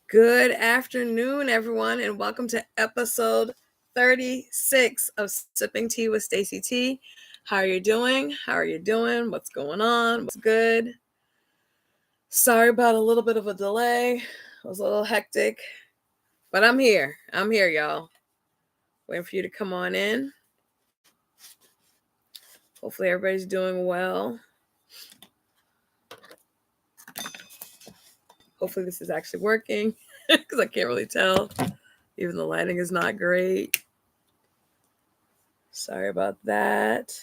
Good afternoon, everyone, and welcome to episode 36 of Sipping Tea with Stacey T. How are you doing? How are you doing? What's going on? What's good? Sorry about a little bit of a delay. It was a little hectic, but I'm here. I'm here, y'all. Waiting for you to come on in. Hopefully, everybody's doing well. Hopefully, this is actually working because I can't really tell. Even the lighting is not great. Sorry about that.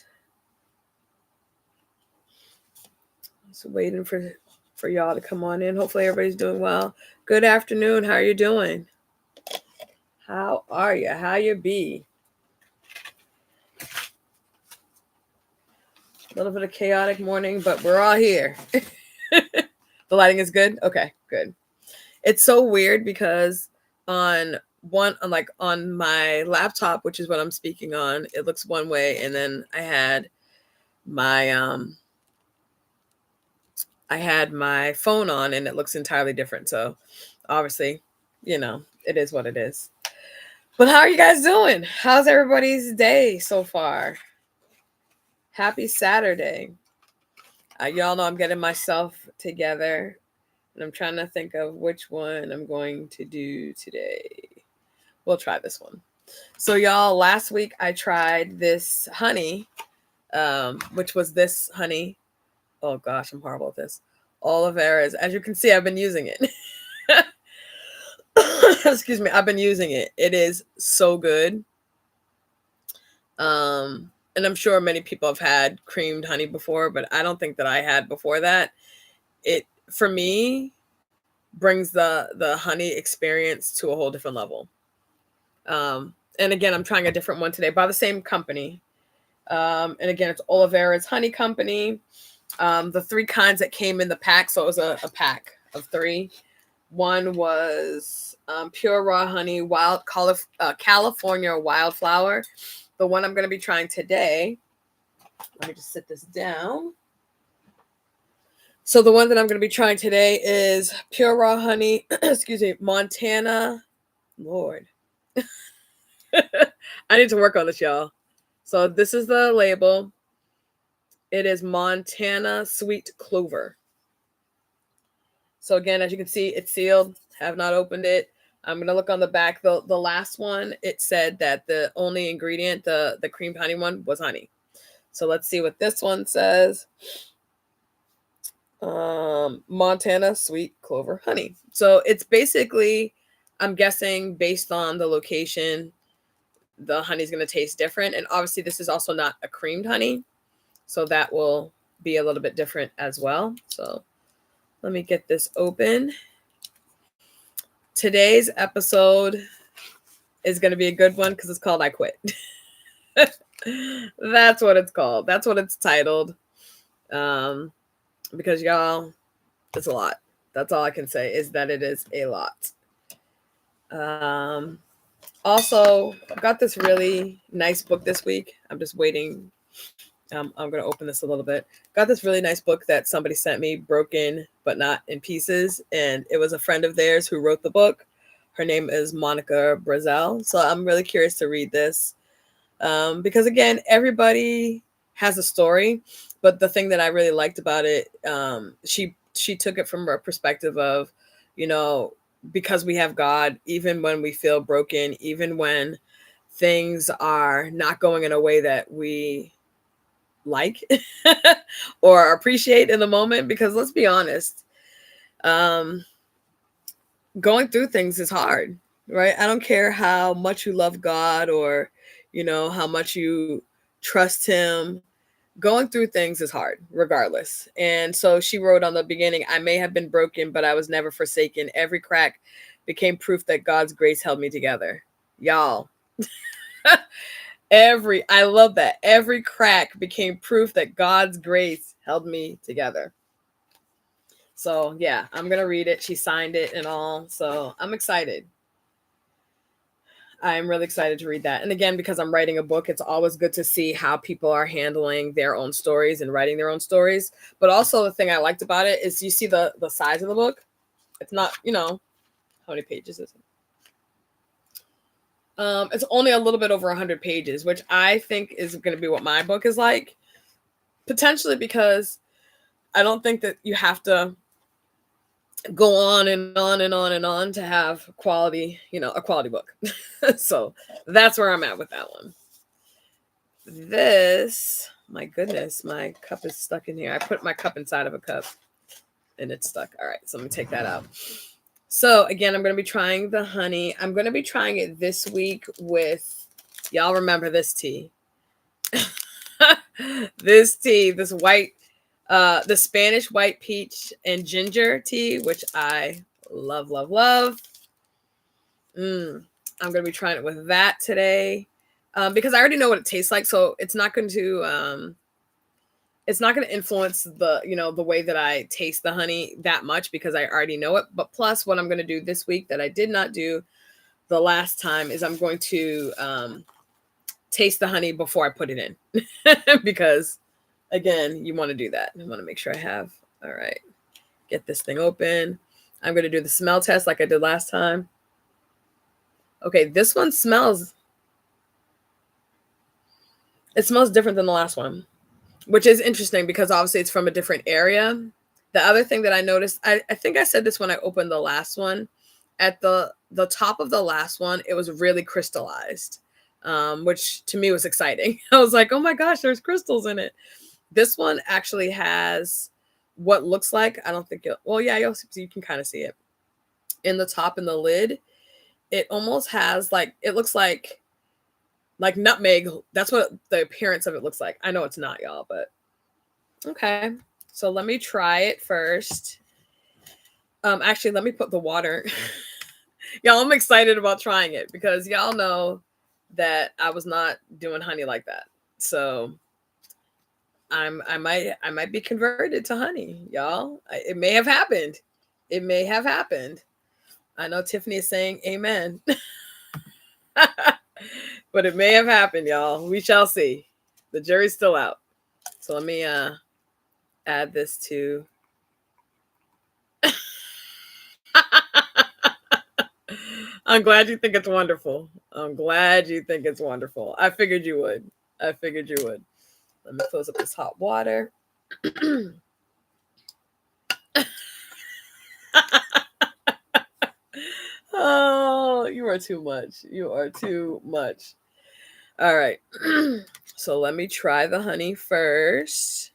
Just waiting for y'all to come on in. Hopefully everybody's doing well. Good afternoon. How are you doing? How are you? How you be? A little bit of chaotic morning, but we're all here. The lighting is good? Okay, good. It's so weird because on my laptop, which is what I'm speaking on, it looks one way, and then I had my phone on and it looks entirely different. So obviously, it is what it is. But how are you guys doing? How's everybody's day so far? Happy Saturday. Y'all know I'm getting myself together and I'm trying to think of which one I'm going to do today. We'll try this one. So y'all, last week I tried this honey, which was this honey. Oh gosh, I'm horrible at this. Aloe vera. As you can see, I've been using it. Excuse me, I've been using it. It is so good. And I'm sure many people have had creamed honey before, but I don't think that I had before that. It, for me, brings the honey experience to a whole different level. And again, I'm trying a different one today by the same company. And again, it's Aloe Vera's Honey Company. The three kinds that came in the pack, so it was a pack of three. One was pure raw honey, California wildflower. The one I'm going to be trying today, let me just sit this down. So the one that I'm going to be trying today is pure raw honey, excuse me, Montana. Lord. I need to work on this, y'all. So this is the label. It is Montana Sweet Clover. So again, as you can see, it's sealed. Have not opened it. I'm going to look on the back. The last one, it said that the only ingredient, the creamed honey one, was honey. So let's see what this one says. Montana Sweet Clover Honey. So it's basically, I'm guessing, based on the location, the honey's going to taste different. And obviously, this is also not a creamed honey. So that will be a little bit different as well. So let me get this open. Today's episode is going to be a good one because it's called I Quit. That's what it's called. That's what it's titled. Because y'all, it's a lot. That's all I can say is that it is a lot. Also, I've got this really nice book this week. I'm just waiting. I'm going to open this a little bit. Got this really nice book that somebody sent me, broken but not in pieces. And it was a friend of theirs who wrote the book. Her name is Monica Brazel. So I'm really curious to read this. Because again, everybody has a story. But the thing that I really liked about it, she took it from a perspective of, because we have God, even when we feel broken, even when things are not going in a way that we like or appreciate in the moment, because let's be honest, going through things is hard, right? I don't care how much you love God or, how much you trust him. Going through things is hard regardless. And so she wrote on the beginning, I may have been broken, but I was never forsaken. Every crack became proof that God's grace held me together. Y'all. I love that. Every crack became proof that God's grace held me together. So yeah, I'm going to read it. She signed it and all. So I'm excited. I'm really excited to read that. And again, because I'm writing a book, it's always good to see how people are handling their own stories and writing their own stories. But also the thing I liked about it is you see the size of the book. It's not, How many pages is it? It's only a little bit over 100 pages, which I think is going to be what my book is like. Potentially because I don't think that you have to go on and on and on and on to have quality, a quality book. So that's where I'm at with that one. This, my goodness, my cup is stuck in here. I put my cup inside of a cup and it's stuck. All right, so let me take that out. So again, I'm going to be trying the honey. I'm going to be trying it this week with, y'all remember this tea. This tea, this white, the Spanish white peach and ginger tea, which I love, love, love. I'm going to be trying it with that today because I already know what it tastes like. So it's not going to influence the way that I taste the honey that much because I already know it. But plus what I'm going to do this week that I did not do the last time is I'm going to taste the honey before I put it in because again, you want to do that. I want to make sure I have, all right, get this thing open. I'm going to do the smell test like I did last time. Okay, this one smells different than the last one, which is interesting because obviously it's from a different area. The other thing that I noticed, I think I said this when I opened the last one, at the top of the last one, it was really crystallized, which to me was exciting. I was like, oh my gosh, there's crystals in it. This one actually has what looks like, I don't think you can kind of see it in the top and the lid. It almost has it looks like nutmeg. That's what the appearance of it looks like. I know it's not, y'all, but okay. So let me try it first. Actually, let me put the water. Y'all, I'm excited about trying it because y'all know that I was not doing honey like that. So I might be converted to honey, y'all. It may have happened. It may have happened. I know Tiffany is saying amen. But it may have happened, y'all. We shall see. The jury's still out. So let me add this to. I'm glad you think it's wonderful. I'm glad you think it's wonderful. I figured you would. Let me close up this hot water. Oh, you are too much. You are too much. All right. So let me try the honey first.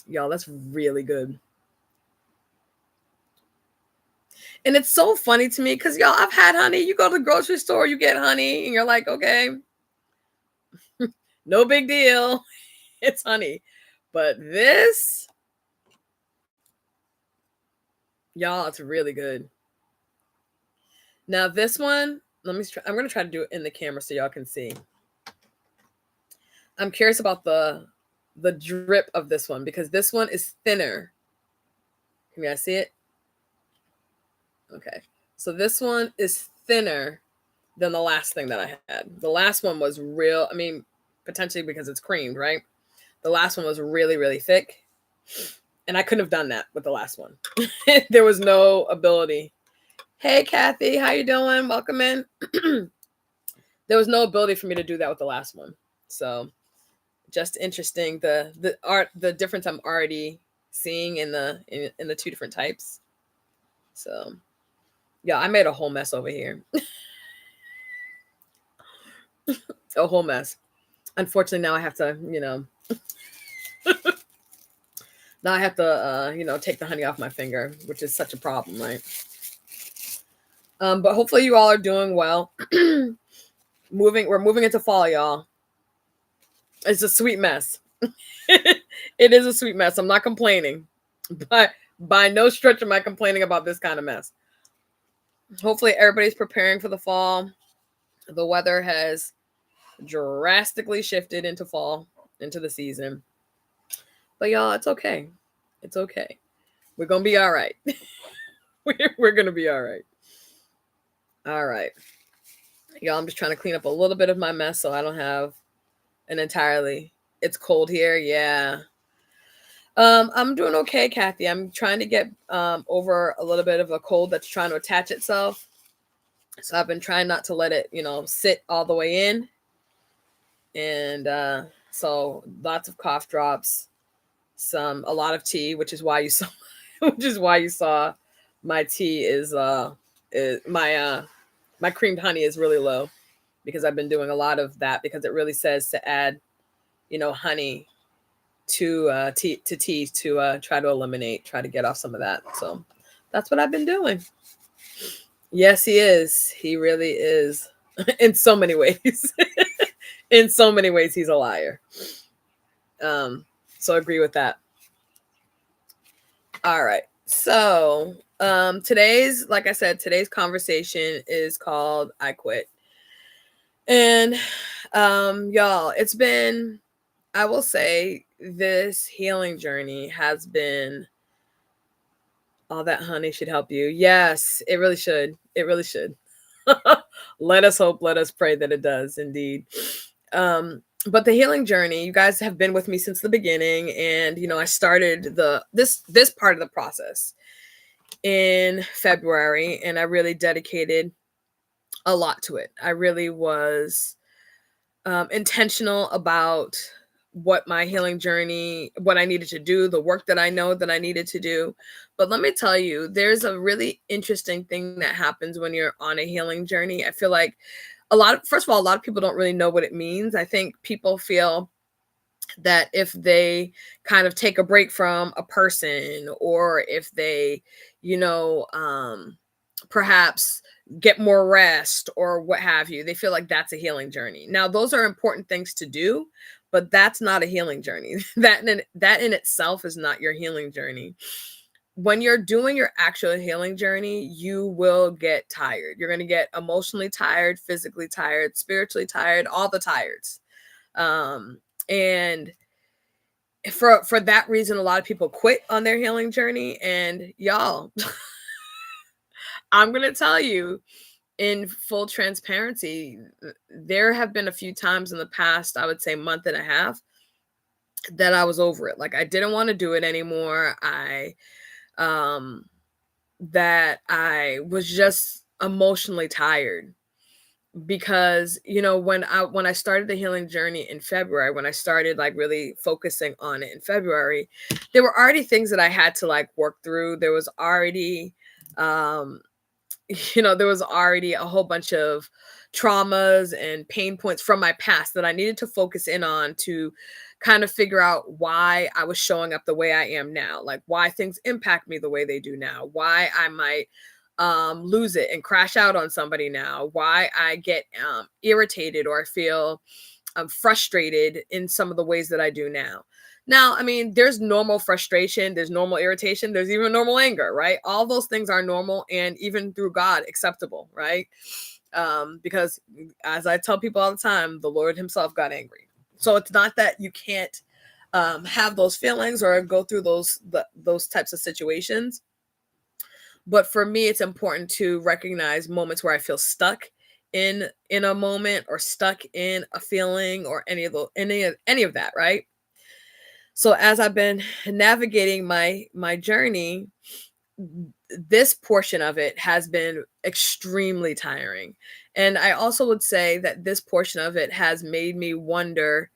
Y'all, that's really good. And it's so funny to me because, y'all, I've had honey. You go to the grocery store, you get honey, and you're like, okay, no big deal. It's honey. But this, y'all, it's really good. Now, this one, I'm going to try to do it in the camera so y'all can see. I'm curious about the drip of this one because this one is thinner. Can you guys see it? Okay. So this one is thinner than the last thing that I had. The last one was real. I mean, potentially because it's creamed, right? The last one was really, really thick. And I couldn't have done that with the last one. There was no ability. Hey, Kathy, how you doing? Welcome in. There was no ability for me to do that with the last one. So just interesting the difference I'm already seeing in the two different types. So yeah, I made a whole mess over here. A whole mess. Unfortunately, now I have to, now I have to, take the honey off my finger, which is such a problem, right? But hopefully you all are doing well. We're moving into fall, y'all. It's a sweet mess. It is a sweet mess. I'm not complaining, but by no stretch am I complaining about this kind of mess. Hopefully everybody's preparing for the fall. The weather has drastically shifted into fall, into the season. But y'all, it's okay. It's okay. We're going to be all right. We're going to be all right. All right. Y'all, I'm just trying to clean up a little bit of my mess so I don't have an entirely It's cold here. Yeah. I'm doing okay, Kathy. I'm trying to get over a little bit of a cold that's trying to attach itself. So I've been trying not to let it, sit all the way in. And so lots of cough drops, a lot of tea, which is why you saw my tea is my creamed honey is really low because I've been doing a lot of that because it really says to add, honey to tea to try to get off some of that. So that's what I've been doing. Yes, he is. He really is. In so many ways. In so many ways, he's a liar. So I agree with that. All right. So like I said, today's conversation is called I Quit. And y'all, it's been, I will say, this healing journey has been, all that honey should help you. Yes, it really should. It really should. Let us hope, let us pray that it does indeed. But the healing journey, you guys have been with me since the beginning, and I started this part of the process in February, and I really dedicated a lot to it. I really was intentional about what my healing journey, what I needed to do, the work that I know that I needed to do. But let me tell you, there's a really interesting thing that happens when you're on a healing journey. I feel like first of all, a lot of people don't really know what it means. I think people feel that if they kind of take a break from a person, or if they, perhaps get more rest or what have you, they feel like that's a healing journey. Now, those are important things to do, but that's not a healing journey. That in itself is not your healing journey. When you're doing your actual healing journey, you will get tired. You're going to get emotionally tired, physically tired, spiritually tired, all the tireds. And for that reason, a lot of people quit on their healing journey. And y'all, I'm going to tell you, in full transparency, there have been a few times in the past, I would say month and a half, that I was over it. Like, I didn't want to do it anymore. That I was just emotionally tired because, when I started the healing journey in February, when I started like really focusing on it in February, there were already things that I had to like work through. There was already there was already a whole bunch of traumas and pain points from my past that I needed to focus in on to kind of figure out why I was showing up the way I am now, like why things impact me the way they do now, why I might lose it and crash out on somebody now, why I get irritated or feel frustrated in some of the ways that I do now. Now, I mean, there's normal frustration, there's normal irritation, there's even normal anger, right? All those things are normal and even through God acceptable, right? Because as I tell people all the time, the Lord himself got angry. So it's not that you can't have those feelings or go through those types of situations. But for me, it's important to recognize moments where I feel stuck in a moment, or stuck in a feeling, or any of that, right? So as I've been navigating my journey, this portion of it has been extremely tiring. And I also would say that this portion of it has made me wonder,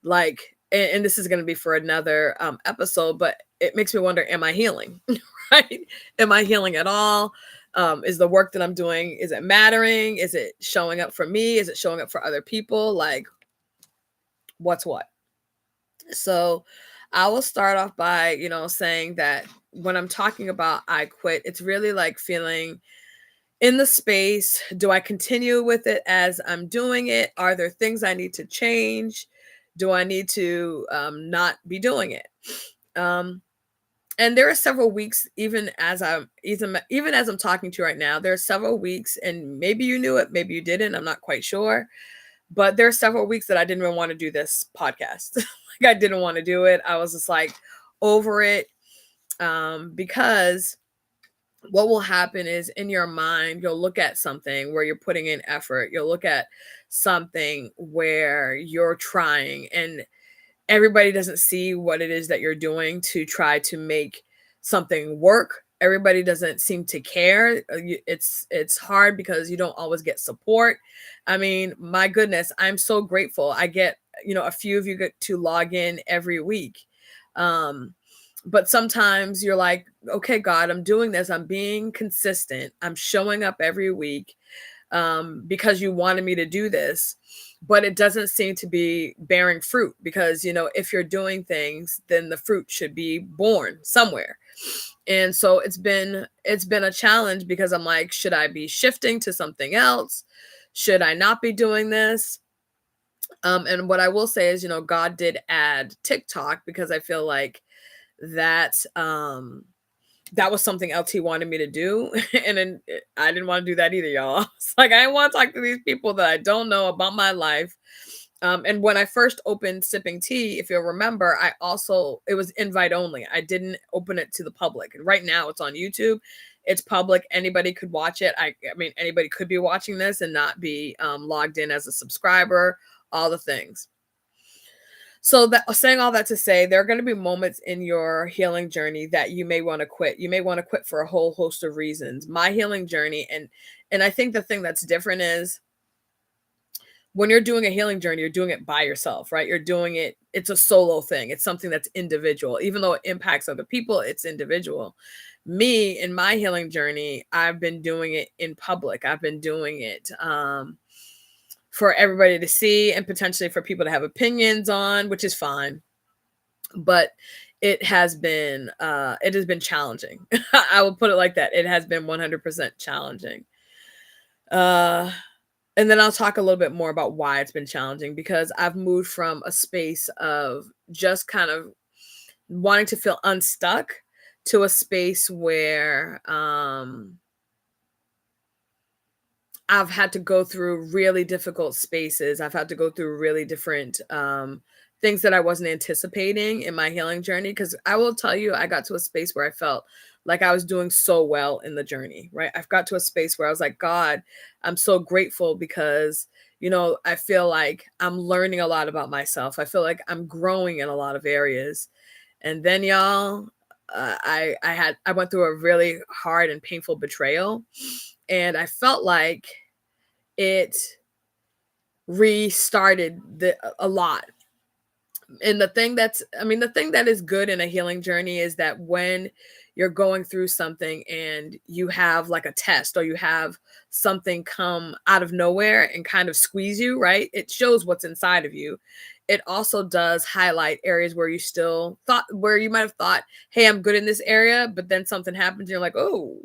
like, and this is going to be for another episode, but it makes me wonder, am I healing? Right? Am I healing at all? Is the work that I'm doing, is it mattering? Is it showing up for me? Is it showing up for other people? Like, what's what? So I will start off by, saying that when I'm talking about I quit, it's really like feeling in the space. Do I continue with it as I'm doing it? Are there things I need to change? Do I need to not be doing it? And there are several weeks, even as I'm talking to you right now, there are several weeks, and maybe you knew it, maybe you didn't. I'm not quite sure. But there are several weeks that I didn't even want to do this podcast. Like, I didn't want to do it. I was just like over it. Because what will happen is, in your mind, you'll look at something where you're putting in effort. You'll look at something where you're trying, and everybody doesn't see what it is that you're doing to try to make something work. Everybody doesn't seem to care. It's hard because you don't always get support. I mean, my goodness, I'm so grateful. I get, a few of you get to log in every week. But sometimes you're like, okay, God, I'm doing this. I'm being consistent. I'm showing up every week because you wanted me to do this, but it doesn't seem to be bearing fruit because, if you're doing things, then the fruit should be born somewhere. And so it's been a challenge because I'm like, should I be shifting to something else? Should I not be doing this? And what I will say is, God did add TikTok because I feel like that that was something else he wanted me to do. And then I didn't want to do that either, y'all. It's like I want to talk to these people that I don't know about my life. And when I first opened Sipping Tea, if you'll remember, it was invite only. I didn't open it to the public. And right now it's on YouTube. It's public. Anybody could watch it. I mean, anybody could be watching this and not be logged in as a subscriber, all the things. So saying all that to say, there are going to be moments in your healing journey that you may want to quit. You may want to quit for a whole host of reasons. My healing journey, and I think the thing that's different is when you're doing a healing journey, you're doing it by yourself, right? You're doing it, it's a solo thing. It's something that's individual. Even though it impacts other people, it's individual. Me, in my healing journey, I've been doing it in public. I've been doing it for everybody to see and potentially for people to have opinions on, which is fine. But it has been challenging. I will put it like that. It has been 100% challenging. And then I'll talk a little bit more about why it's been challenging, because I've moved from a space of just kind of wanting to feel unstuck to a space where I've had to go through really difficult spaces. I've had to go through really different things that I wasn't anticipating in my healing journey. Because I will tell you, I got to a space where I felt like I was doing so well in the journey, right? I've got to a space where I was like, God, I'm so grateful because, I feel like I'm learning a lot about myself. I feel like I'm growing in a lot of areas. And then, y'all, I went through a really hard and painful betrayal. And I felt like it restarted a lot. And the thing that is good in a healing journey is that when you're going through something and you have like a test or you have something come out of nowhere and kind of squeeze you, right? It shows what's inside of you. It also does highlight areas where you might have thought, hey, I'm good in this area, but then something happens and you're like, oh,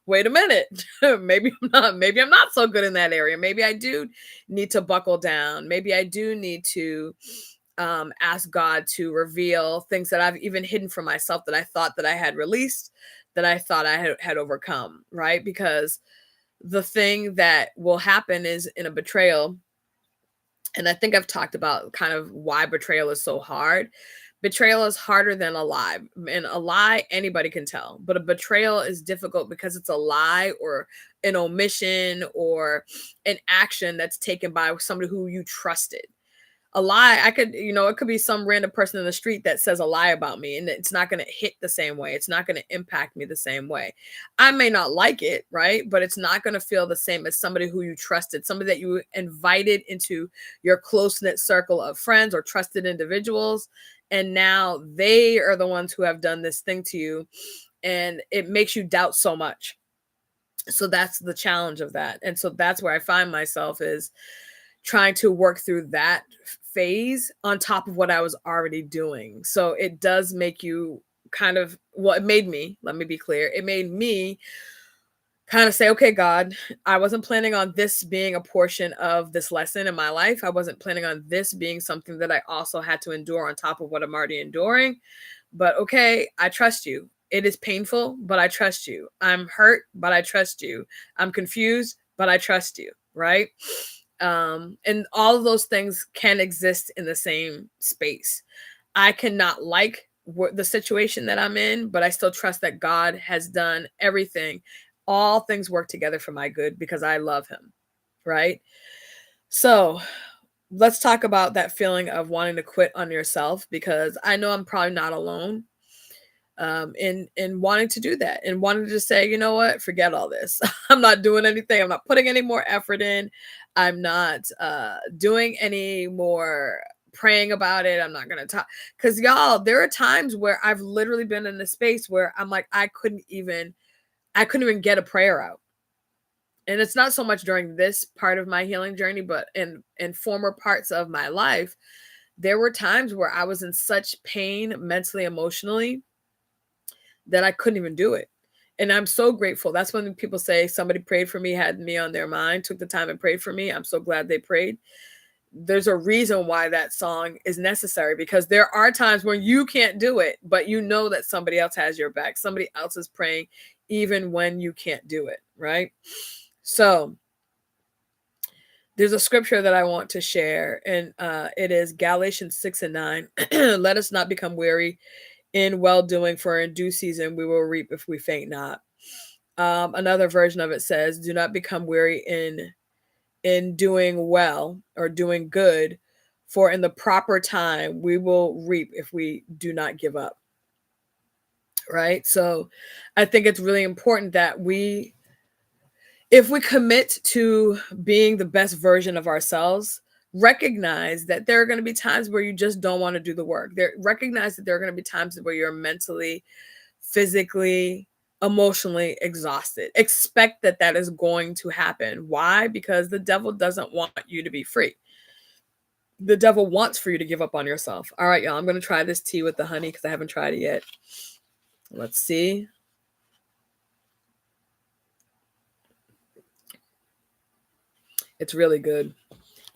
wait a minute. maybe I'm not so good in that area. Maybe I do need to buckle down. Maybe I do need to ask God to reveal things that I've even hidden from myself that I thought that I had released, that I thought I had overcome, right? Because the thing that will happen is in a betrayal, and I think I've talked about kind of why betrayal is so hard. Betrayal is harder than a lie. And a lie, anybody can tell. But a betrayal is difficult because it's a lie or an omission or an action that's taken by somebody who you trusted. A lie, it could be some random person in the street that says a lie about me, and it's not going to hit the same way. It's not going to impact me the same way. I may not like it, right? But it's not going to feel the same as somebody who you trusted, somebody that you invited into your close-knit circle of friends or trusted individuals. And now they are the ones who have done this thing to you, and it makes you doubt so much. So that's the challenge of that. And so that's where I find myself is trying to work through that phase on top of what I was already doing. So it does make you it made me, let me be clear, it made me kind of say, okay, God, I wasn't planning on this being a portion of this lesson in my life. I wasn't planning on this being something that I also had to endure on top of what I'm already enduring. But okay, I trust you. It is painful, but I trust you. I'm hurt, but I trust you. I'm confused, but I trust you, right? And all of those things can exist in the same space. I cannot like the situation that I'm in, but I still trust that God has done everything. All things work together for my good because I love him, right? So let's talk about that feeling of wanting to quit on yourself, because I know I'm probably not alone in wanting to do that and wanting to just say, you know what, forget all this. I'm not doing anything. I'm not putting any more effort in. I'm not doing any more praying about it. I'm not going to talk. Because, y'all, there are times where I've literally been in a space where I'm like, I couldn't even get a prayer out. And it's not so much during this part of my healing journey, but in former parts of my life, there were times where I was in such pain mentally, emotionally, that I couldn't even do it. And I'm so grateful. That's when people say somebody prayed for me, had me on their mind, took the time and prayed for me. I'm so glad they prayed. There's a reason why that song is necessary, because there are times when you can't do it, but you know that somebody else has your back. Somebody else is praying even when you can't do it, right? So there's a scripture that I want to share, and it is Galatians 6:9. Let us not become weary in well-doing, for in due season we will reap if we faint not. Another version of it says, do not become weary in doing well or doing good, for in the proper time we will reap if we do not give up. Right? So I think it's really important that if we commit to being the best version of ourselves, recognize that there are going to be times where you just don't want to do the work. Recognize that there are going to be times where you're mentally, physically, emotionally exhausted. Expect that that is going to happen. Why? Because the devil doesn't want you to be free. The devil wants for you to give up on yourself. All right, y'all, I'm going to try this tea with the honey because I haven't tried it yet. Let's see. It's really good.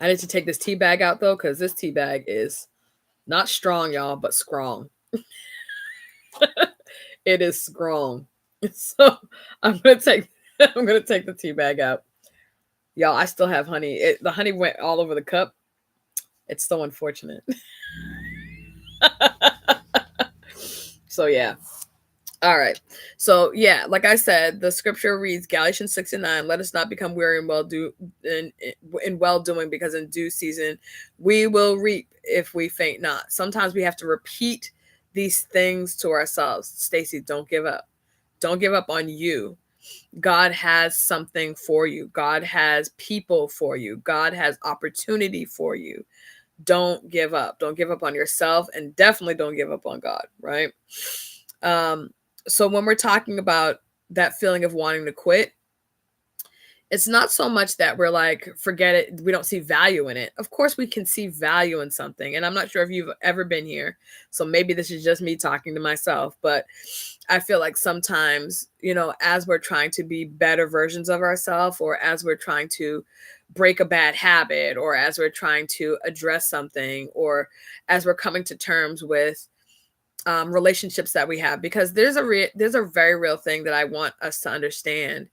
I need to take this tea bag out though, because this tea bag is not strong, y'all, but strong. It is strong. So I'm gonna take the tea bag out. Y'all, I still have honey. The honey went all over the cup. It's so unfortunate. So yeah. All right. So yeah, like I said, the scripture reads Galatians 6:9. Let us not become weary in well doing, because in due season we will reap if we faint not. Sometimes we have to repeat these things to ourselves. Stacy, don't give up. Don't give up on you. God has something for you. God has people for you. God has opportunity for you. Don't give up. Don't give up on yourself, and definitely don't give up on God, right? So when we're talking about that feeling of wanting to quit, it's not so much that we're like, forget it, we don't see value in it. Of course, we can see value in something. And I'm not sure if you've ever been here. So maybe this is just me talking to myself, but I feel like sometimes, as we're trying to be better versions of ourselves, or as we're trying to break a bad habit, or as we're trying to address something, or as we're coming to terms with relationships that we have, because there's a very real thing that I want us to understand.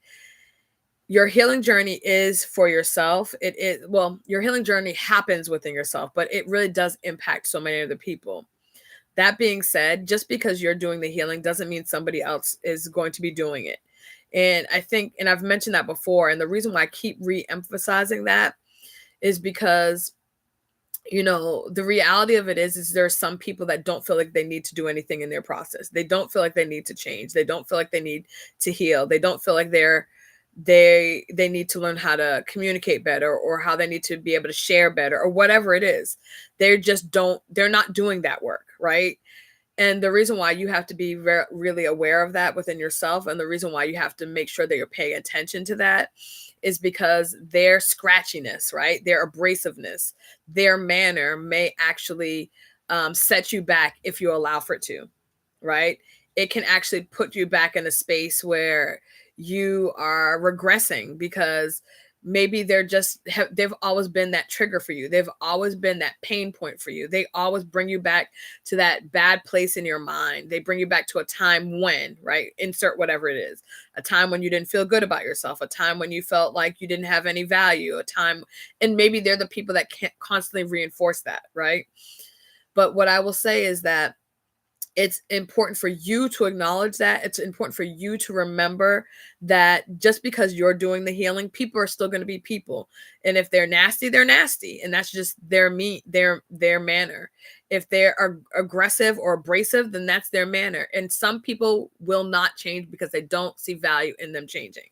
Your healing journey is for yourself. Your healing journey happens within yourself, but it really does impact so many other people. That being said, just because you're doing the healing doesn't mean somebody else is going to be doing it. And I think, and I've mentioned that before, and the reason why I keep re-emphasizing that is because the reality of it is there are some people that don't feel like they need to do anything in their process. They don't feel like they need to change. They don't feel like they need to heal. They don't feel like they need to learn how to communicate better, or how they need to be able to share better, or whatever it is. They're not doing that work, right? And the reason why you have to be really aware of that within yourself, and the reason why you have to make sure that you're paying attention to that, is because their scratchiness, right? Their abrasiveness, their manner may actually set you back if you allow for it to, right? It can actually put you back in a space where you are regressing, because maybe they've always been that trigger for you. They've always been that pain point for you. They always bring you back to that bad place in your mind. They bring you back to a time when, right? Insert whatever it is. A time when you didn't feel good about yourself, a time when you felt like you didn't have any value, and maybe they're the people that can't constantly reinforce that, right? But what I will say is that It's important for you to acknowledge that. It's important for you to remember that just because you're doing the healing, people are still going to be people. And if they're nasty, they're nasty. And that's just their manner. If they're aggressive or abrasive, then that's their manner. And some people will not change because they don't see value in them changing.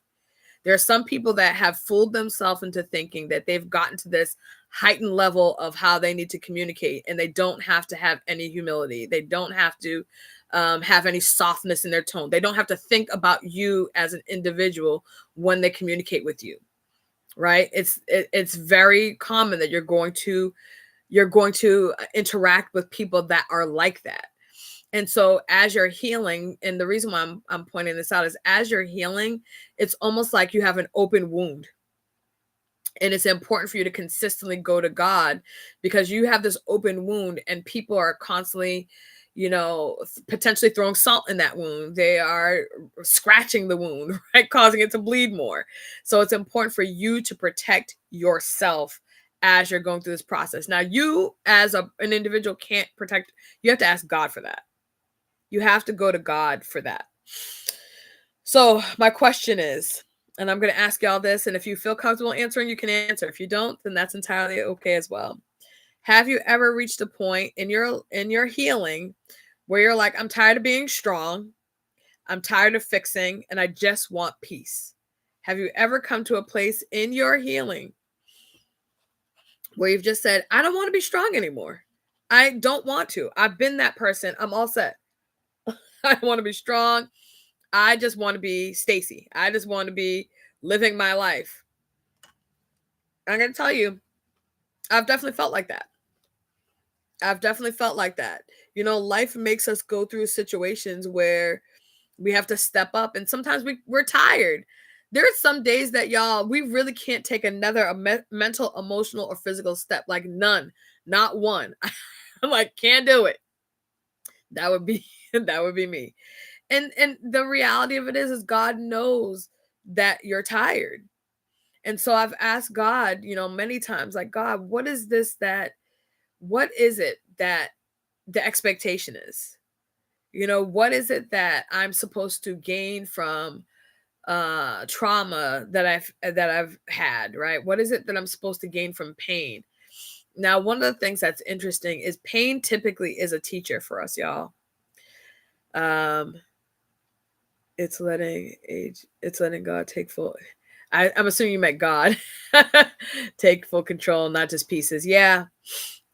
There are some people that have fooled themselves into thinking that they've gotten to this heightened level of how they need to communicate, and they don't have to have any humility. They don't have to have any softness in their tone. They don't have to think about you as an individual when they communicate with you, right? It's very common that you're going to interact with people that are like that. And so as you're healing, and the reason why I'm pointing this out is as you're healing, it's almost like you have an open wound. And it's important for you to consistently go to God because you have this open wound and people are constantly, potentially throwing salt in that wound. They are scratching the wound, right? Causing it to bleed more. So it's important for you to protect yourself as you're going through this process. Now, you as an individual can't protect, you have to ask God for that. You have to go to God for that. So my question is, and I'm going to ask y'all this, and if you feel comfortable answering, you can answer. If you don't, then that's entirely okay as well. Have you ever reached a point in your healing where you're like, I'm tired of being strong, I'm tired of fixing, and I just want peace? Have you ever come to a place in your healing where you've just said, I don't want to be strong anymore? I don't want to. I've been that person. I'm all set. I want to be strong. I just want to be Stacy. I just want to be living my life. I'm going to tell you, I've definitely felt like that. Life makes us go through situations where we have to step up, and sometimes we're tired. There are some days that y'all, we really can't take another mental, emotional, or physical step. Like none, not one. I'm like, can't do it. That would be me. And the reality of it is God knows that you're tired. And so I've asked God, many times, like, God, what is it that the expectation is? What is it that I'm supposed to gain from trauma that I've had, right? What is it that I'm supposed to gain from pain? Now, one of the things that's interesting is pain typically is a teacher for us, y'all. It's letting God take full. I'm assuming you meant God take full control, not just pieces. Yeah,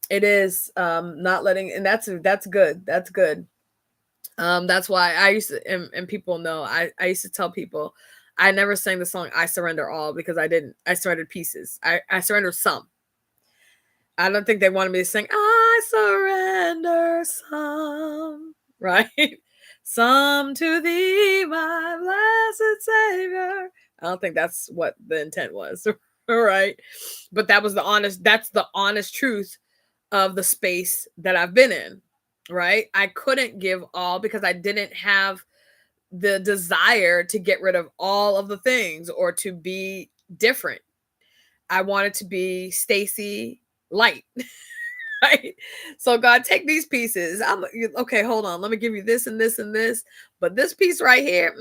it is not letting, and that's good. That's good. That's why I used to, and people know, I used to tell people I never sang the song I Surrender All because I didn't. I surrendered pieces. I surrendered some. I don't think they wanted me to sing I surrender some, right? Some to thee, my blessed Savior. I don't think that's what the intent was, right? But that's the honest truth of the space that I've been in, right? I couldn't give all because I didn't have the desire to get rid of all of the things or to be different. I wanted to be Stacy Light. Right? So God, take these pieces. Okay, hold on. Let me give you this and this and this. But this piece right here,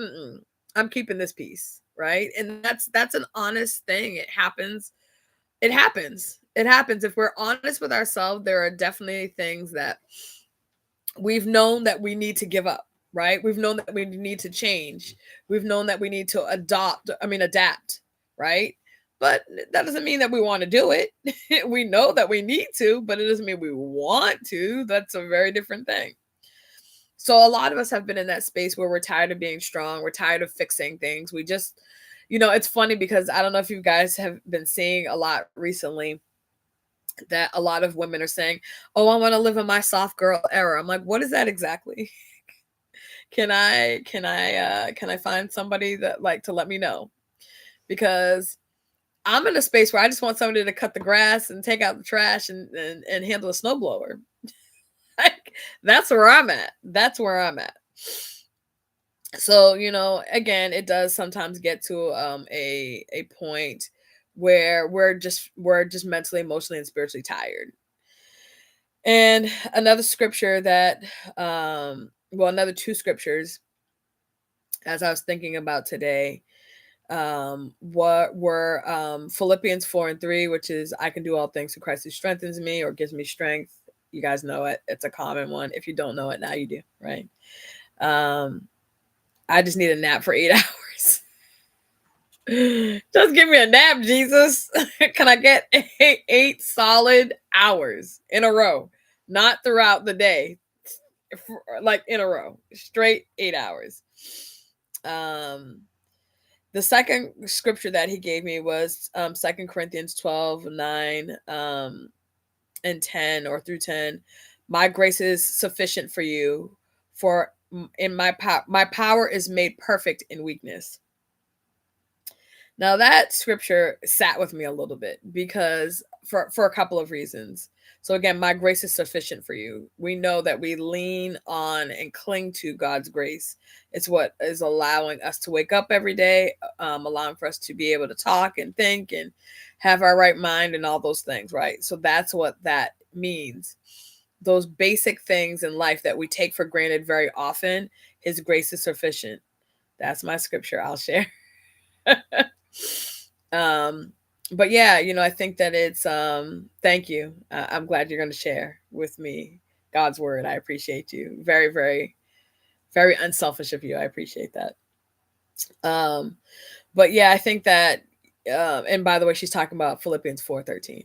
I'm keeping this piece, right? And that's an honest thing. It happens. It happens. It happens. If we're honest with ourselves, there are definitely things that we've known that we need to give up, right? We've known that we need to change. We've known that we need to adapt, right? But that doesn't mean that we want to do it. We know that we need to, but it doesn't mean we want to. That's a very different thing. So a lot of us have been in that space where we're tired of being strong. We're tired of fixing things. We just, it's funny because I don't know if you guys have been seeing a lot recently that a lot of women are saying, oh, I want to live in my soft girl era. I'm like, what is that exactly? Can I find somebody that to let me know? Because I'm in a space where I just want somebody to cut the grass and take out the trash and handle a snowblower. That's where I'm at. So, again, it does sometimes get to a point where we're just mentally, emotionally, and spiritually tired. And another scripture that another two scriptures as I was thinking about today. What were Philippians 4:3, which is I can do all things through Christ who strengthens me or gives me strength. You guys know it. It's a common one. If you don't know it, now you do, right? I just need a nap for 8 hours. Just give me a nap, Jesus. Can I get eight solid hours in a row? Not throughout the day, like in a row, straight 8 hours. The second scripture that he gave me was 2 Corinthians 12:9 and 10 or through 10. My grace is sufficient for you, for in my power is made perfect in weakness. Now that scripture sat with me a little bit because for a couple of reasons. So again, my grace is sufficient for you. We know that we lean on and cling to God's grace. It's what is allowing us to wake up every day, allowing for us to be able to talk and think and have our right mind and all those things, right? So that's what that means. Those basic things in life that we take for granted very often, his grace is sufficient. That's my scripture I'll share. But yeah, I think that it's thank you. I'm glad you're going to share with me God's word. I appreciate you. Very, very, very unselfish of you. I appreciate that. But yeah, I think that and by the way, she's talking about Philippians 4:13.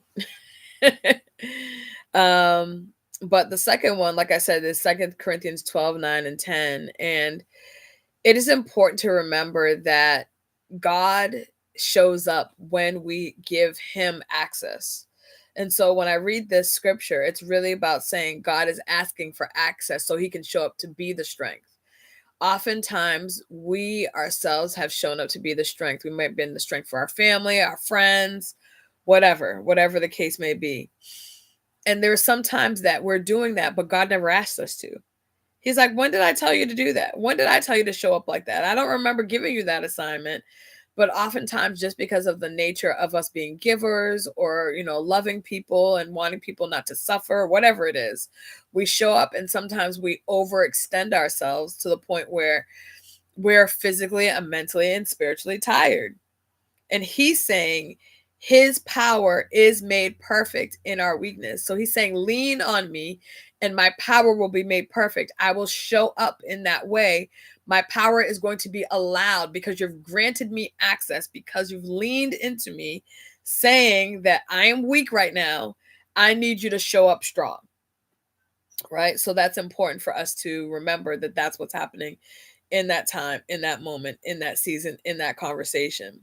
But the second one, like I said, is 2 Corinthians 12:9 and 10. And it is important to remember that God shows up when we give him access. And so when I read this scripture, it's really about saying God is asking for access so he can show up to be the strength. Oftentimes, we ourselves have shown up to be the strength. We might have been the strength for our family, our friends, whatever the case may be. And there are some times that we're doing that, but God never asked us to. He's like, when did I tell you to do that? When did I tell you to show up like that? I don't remember giving you that assignment. But oftentimes, just because of the nature of us being givers or, loving people and wanting people not to suffer, whatever it is, we show up and sometimes we overextend ourselves to the point where we're physically and mentally and spiritually tired. And he's saying his power is made perfect in our weakness. So he's saying, lean on me and my power will be made perfect. I will show up in that way. My power is going to be allowed because you've granted me access, because you've leaned into me, saying that I am weak right now. I need you to show up strong. Right? So that's important for us to remember that that's what's happening in that time, in that moment, in that season, in that conversation.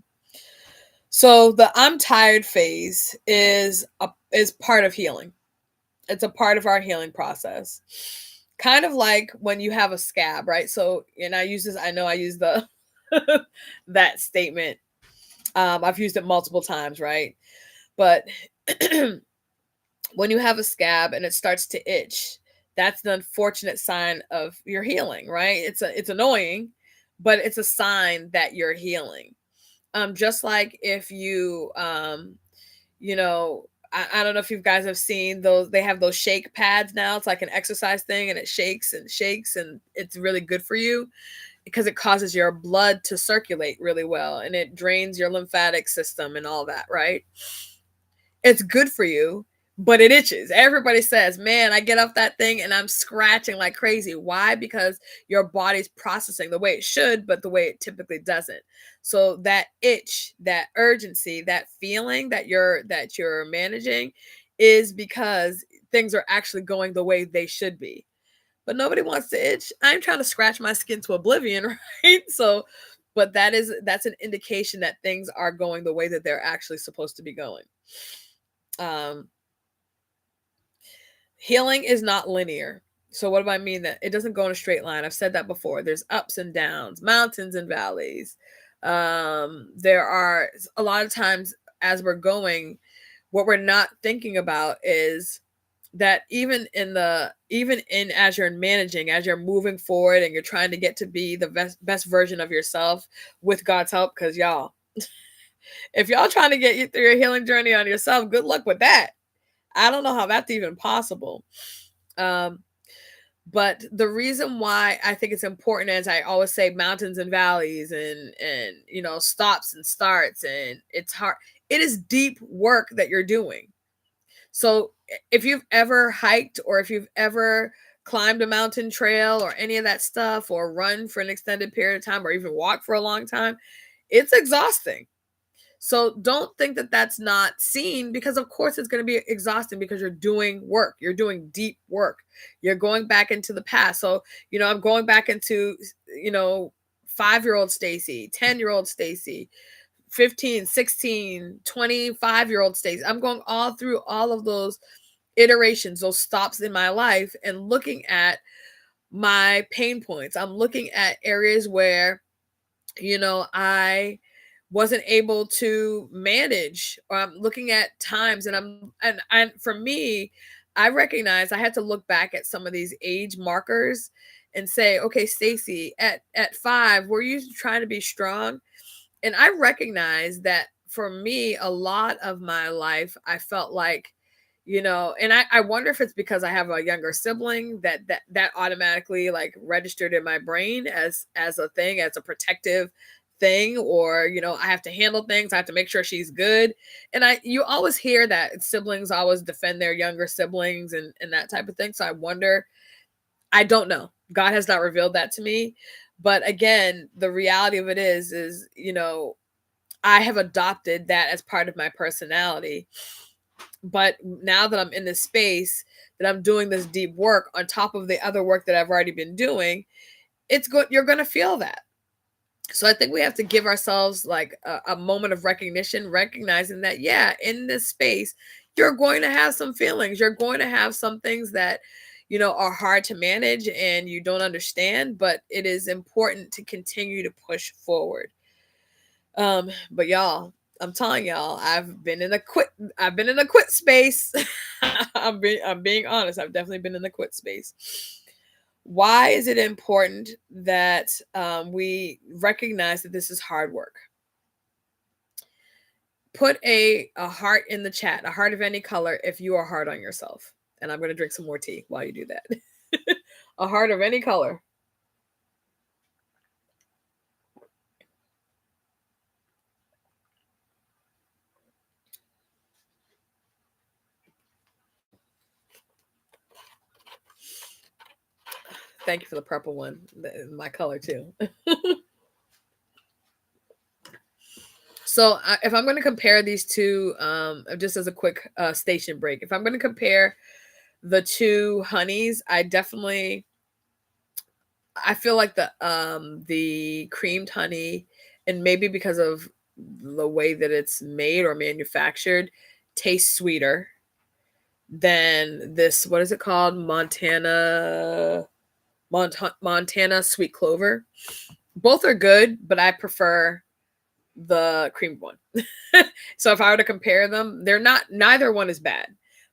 So the I'm tired phase is part of healing. It's a part of our healing process. Kind of like when you have a scab, right? So, and I use the that statement. I've used it multiple times, right? But when you have a scab and it starts to itch, that's the unfortunate sign of your healing, right? It's annoying, but it's a sign that you're healing. Just like if you I don't know if you guys have seen those. They have those shake pads now. It's like an exercise thing and it shakes and shakes and it's really good for you because it causes your blood to circulate really well and it drains your lymphatic system and all that, right? It's good for you, but it itches. Everybody says, man, I get off that thing and I'm scratching like crazy. Why? Because your body's processing the way it should, but the way it typically doesn't. So that itch, that urgency, that feeling that you're managing is because things are actually going the way they should be. But nobody wants to itch. I'm trying to scratch my skin to oblivion, right? So, but that's an indication that things are going the way that they're actually supposed to be going. Healing is not linear. So what do I mean? That it doesn't go in a straight line. I've said that before. There's ups and downs, mountains and valleys. There are a lot of times as we're going, what we're not thinking about is that even as you're managing, as you're moving forward and you're trying to get to be the best version of yourself with God's help, because y'all, if y'all trying to get you through your healing journey on yourself, good luck with that. I don't know how that's even possible. But the reason why I think it's important, as I always say, mountains and valleys and stops and starts, and it's hard. It is deep work that you're doing. So if you've ever hiked, or if you've ever climbed a mountain trail or any of that stuff, or run for an extended period of time, or even walk for a long time, it's exhausting. So don't think that that's not seen, because of course it's going to be exhausting, because you're doing work. You're doing deep work. You're going back into the past. So, I'm going back into, 5-year-old Stacy, 10-year-old Stacy, 15, 16, 25-year-old Stacy. I'm going all through all of those iterations, those stops in my life, and looking at my pain points. I'm looking at areas where, I wasn't able to manage, or I'm looking at times, and for me, I recognize I had to look back at some of these age markers and say, okay, Stacy, at 5, were you trying to be strong? And I recognize that for me, a lot of my life, I felt like, and I wonder if it's because I have a younger sibling that automatically like registered in my brain as a thing, as a protective thing, or I have to handle things, I have to make sure she's good. And you always hear that siblings always defend their younger siblings and that type of thing. So I wonder, I don't know. God has not revealed that to me. But again, the reality of it is, I have adopted that as part of my personality. But now that I'm in this space, that I'm doing this deep work on top of the other work that I've already been doing, it's good. You're going to feel that. So I think we have to give ourselves like a moment of recognition, recognizing that, yeah, in this space, you're going to have some feelings. You're going to have some things that, are hard to manage and you don't understand, but it is important to continue to push forward. But y'all, I'm telling y'all, I've been in a quit space. I'm being honest. I've definitely been in the quit space. Why is it important that we recognize that this is hard work? Put a heart in the chat, a heart of any color, if you are hard on yourself. And I'm going to drink some more tea while you do that. A heart of any color. Thank you for the purple one. My color too. So if I'm going to compare these two, just as a quick station break, if I'm going to compare the two honeys, I feel like the creamed honey, and maybe because of the way that it's made or manufactured, tastes sweeter than this. What is it called? Montana sweet clover. Both are good, but I prefer the creamed one. So if I were to compare them, neither one is bad.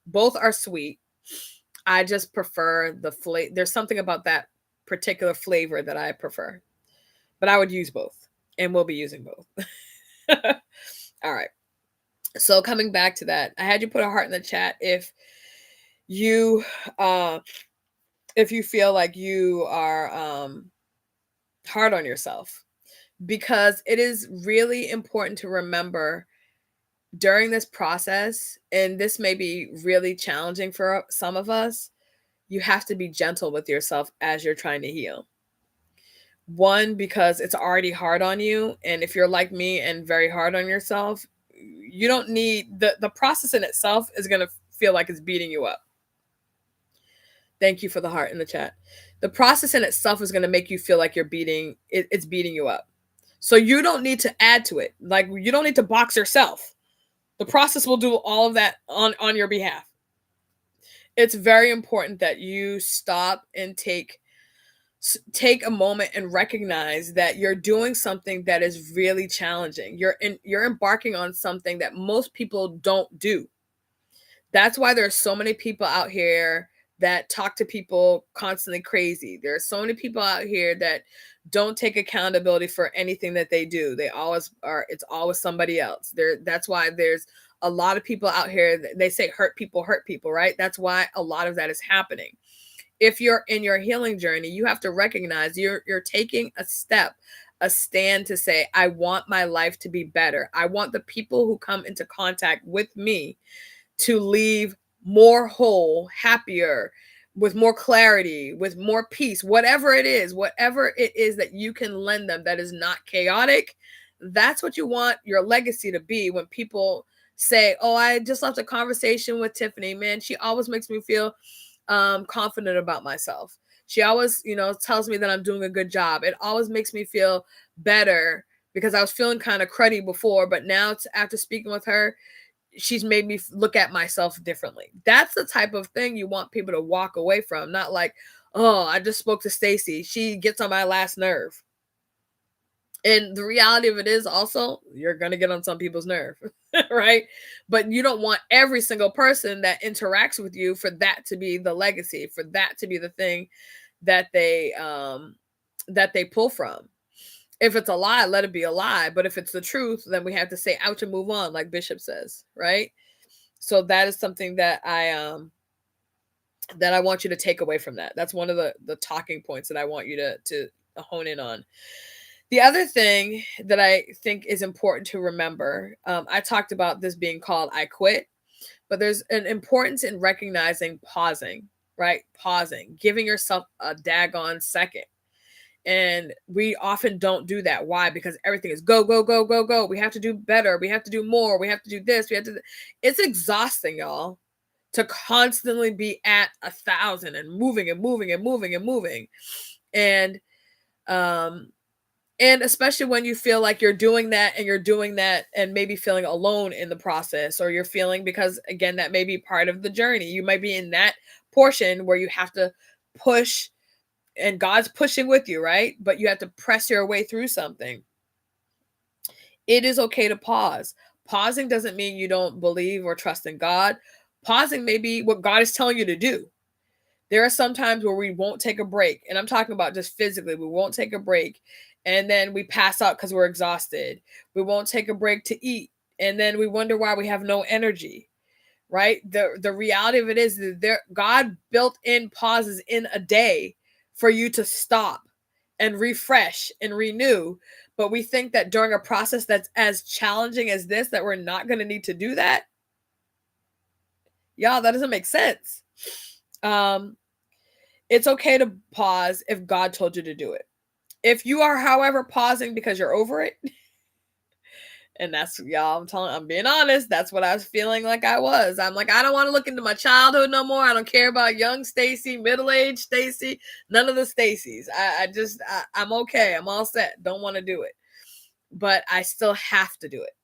Both are sweet. I just prefer the flavor. There's something about that particular flavor that I prefer. But I would use both, and we'll be using both. All right. So coming back to that, I had you put a heart in the chat if you feel like you are hard on yourself, because it is really important to remember during this process, and this may be really challenging for some of us, you have to be gentle with yourself as you're trying to heal. One, because it's already hard on you, and if you're like me and very hard on yourself, you don't need the process in itself is going to feel like it's beating you up. Thank you for the heart in the chat. The process in itself is going to make you feel like it's beating you up. So you don't need to add to it. Like, you don't need to box yourself. The process will do all of that on your behalf. It's very important that you stop and take a moment and recognize that you're doing something that is really challenging. You're embarking on something that most people don't do. That's why there's so many people out here that talk to people constantly crazy. There are so many people out here that don't take accountability for anything that they do. It's always somebody else. That's why there's a lot of people out here, they say hurt people, right? That's why a lot of that is happening. if you're in your healing journey, you have to recognize you're taking a step, a stand to say, I want my life to be better. I want the people who come into contact with me to leave more whole, happier, with more clarity, with more peace, whatever it is that you can lend them that is not chaotic. That's what you want your legacy to be. When people say, oh, I just left a conversation with Tiffany, man, she always makes me feel confident about myself. She always, tells me that I'm doing a good job. It always makes me feel better because I was feeling kind of cruddy before, but now after speaking with her, she's made me look at myself differently. That's the type of thing you want people to walk away from, not like, oh, I just spoke to Stacy, she gets on my last nerve. And the reality of it is also, you're going to get on some people's nerve, right? But you don't want every single person that interacts with you for that to be the legacy, for that to be the thing that they pull from. If it's a lie, let it be a lie. But if it's the truth, then we have to say ouch and move on, like Bishop says, right? So that is something that I want you to take away from that. That's one of the talking points that I want you to hone in on. The other thing that I think is important to remember, I talked about this being called I quit, but there's an importance in recognizing pausing, right? Pausing, giving yourself a daggone second. And we often don't do that. Why? Because everything is go, go, go, go, go. We have to do better. We have to do more. We have to do this. It's exhausting, y'all, to constantly be at 1,000 and moving and moving and moving and moving. And especially when you feel like you're doing that and maybe feeling alone in the process, or you're feeling, because again, that may be part of the journey. You might be in that portion where you have to push and God's pushing with you, right? But you have to press your way through something. It is okay to pause. Pausing doesn't mean you don't believe or trust in God. Pausing may be what God is telling you to do. There are some times where we won't take a break, and I'm talking about just physically. We won't take a break, and then we pass out because we're exhausted. We won't take a break to eat, and then we wonder why we have no energy, right? The reality of it is that God built in pauses in a day for you to stop and refresh and renew. But we think that during a process that's as challenging as this, that we're not going to need to do that. Y'all, that doesn't make sense. It's okay to pause if God told you to do it. If you are, however, pausing because you're over it, and that's, y'all, I'm being honest, that's what I was feeling like I was. I'm like, I don't want to look into my childhood no more. I don't care about young Stacy, middle-aged Stacy, none of the Stacys. I'm okay. I'm all set. Don't want to do it. But I still have to do it.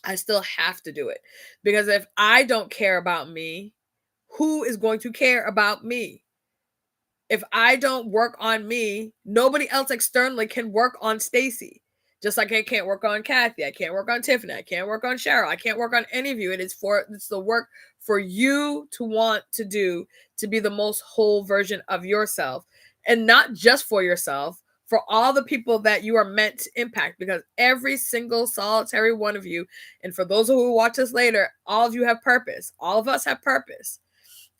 I still have to do it. Because if I don't care about me, who is going to care about me? If I don't work on me, nobody else externally can work on Stacy. Just like I can't work on Kathy, I can't work on Tiffany, I can't work on Cheryl, I can't work on any of you. It's the work for you to want to do, to be the most whole version of yourself, and not just for yourself, for all the people that you are meant to impact, because every single solitary one of you, and for those who watch us later, all of you have purpose. All of us have purpose.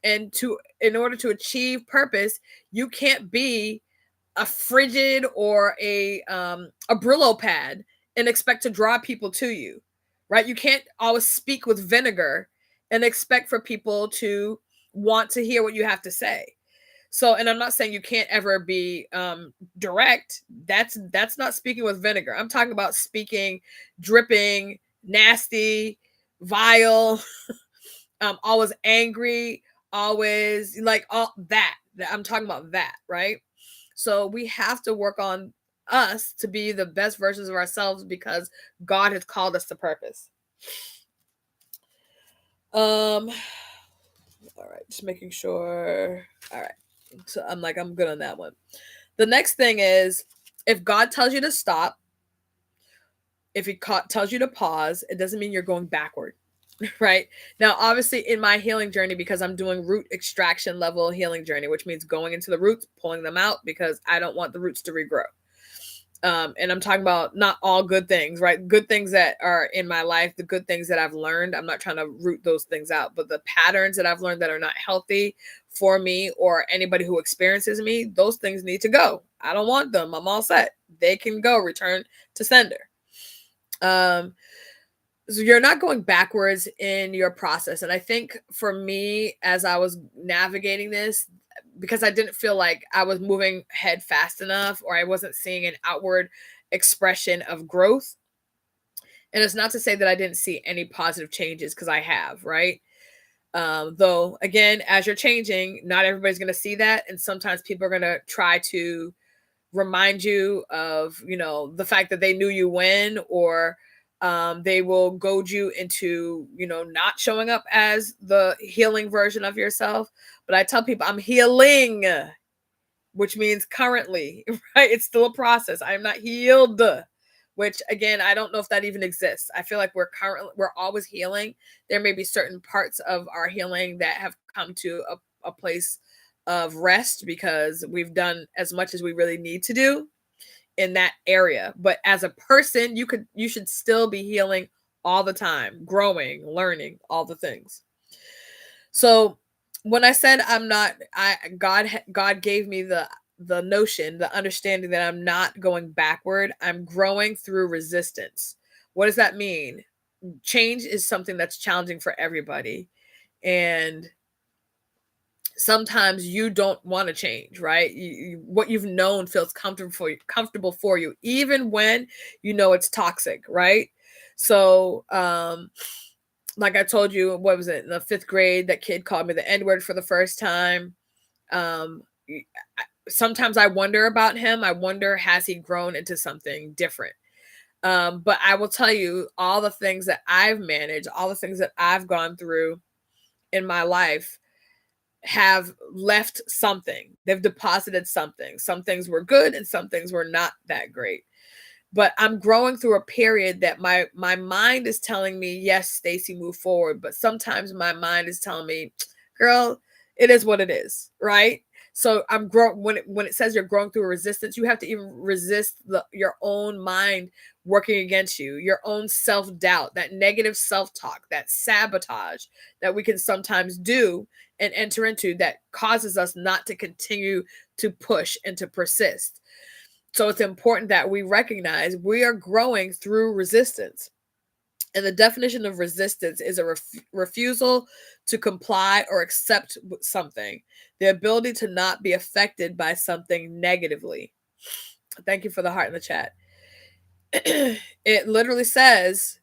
And in order to achieve purpose, you can't be a frigid or a Brillo pad and expect to draw people to you, right? You can't always speak with vinegar and expect for people to want to hear what you have to say. So, and I'm not saying you can't ever be direct. That's not speaking with vinegar. I'm talking about speaking dripping, nasty, vile, always angry, always like all that. I'm talking about that, right? So we have to work on us to be the best versions of ourselves, because God has called us to purpose. All right, just making sure. All right. So I'm good on that one. The next thing is, if God tells you to stop, if he tells you to pause, it doesn't mean you're going backward. Right now, obviously in my healing journey, because I'm doing root extraction level healing journey, which means going into the roots, pulling them out, because I don't want the roots to regrow. And I'm talking about not all good things, right? Good things that are in my life, the good things that I've learned. I'm not trying to root those things out, but the patterns that I've learned that are not healthy for me or anybody who experiences me, those things need to go. I don't want them. I'm all set. They can go, return to sender. So you're not going backwards in your process. And I think for me, as I was navigating this, because I didn't feel like I was moving ahead fast enough or I wasn't seeing an outward expression of growth. And it's not to say that I didn't see any positive changes, because I have, right? Though, again, as you're changing, not everybody's going to see that. And sometimes people are going to try to remind you of, the fact that they knew you when, or they will goad you into, not showing up as the healing version of yourself. But I tell people I'm healing, which means currently, right? It's still a process. I'm not healed, which again, I don't know if that even exists. I feel like we're always healing. There may be certain parts of our healing that have come to a place of rest because we've done as much as we really need to do in that area. But as a person, you should still be healing all the time, growing, learning, all the things. So when I said God gave me the notion, the understanding that I'm not going backward, I'm growing through resistance. What does that mean? Change is something that's challenging for everybody. And sometimes you don't want to change, right? What you've known feels comfortable for you, even when it's toxic, right? So, like I told you, what was it, in the 5th grade, that kid called me the N-word for the first time. Sometimes I wonder about him. I wonder, has he grown into something different? But I will tell you, all the things that I've managed, all the things that I've gone through in my life have left something. They've deposited something. Some things were good and some things were not that great. But I'm growing through a period that my mind is telling me, yes, Stacy, move forward. But sometimes my mind is telling me, girl, it is what it is, right? So I'm growing. When it says you're growing through a resistance, you have to even resist your own mind working against you, your own self-doubt, that negative self-talk, that sabotage that we can sometimes do and enter into, that causes us not to continue to push and to persist. So it's important that we recognize we are growing through resistance. And the definition of resistance is a refusal to comply or accept something, the ability to not be affected by something negatively. Thank you for the heart in the chat. It literally says,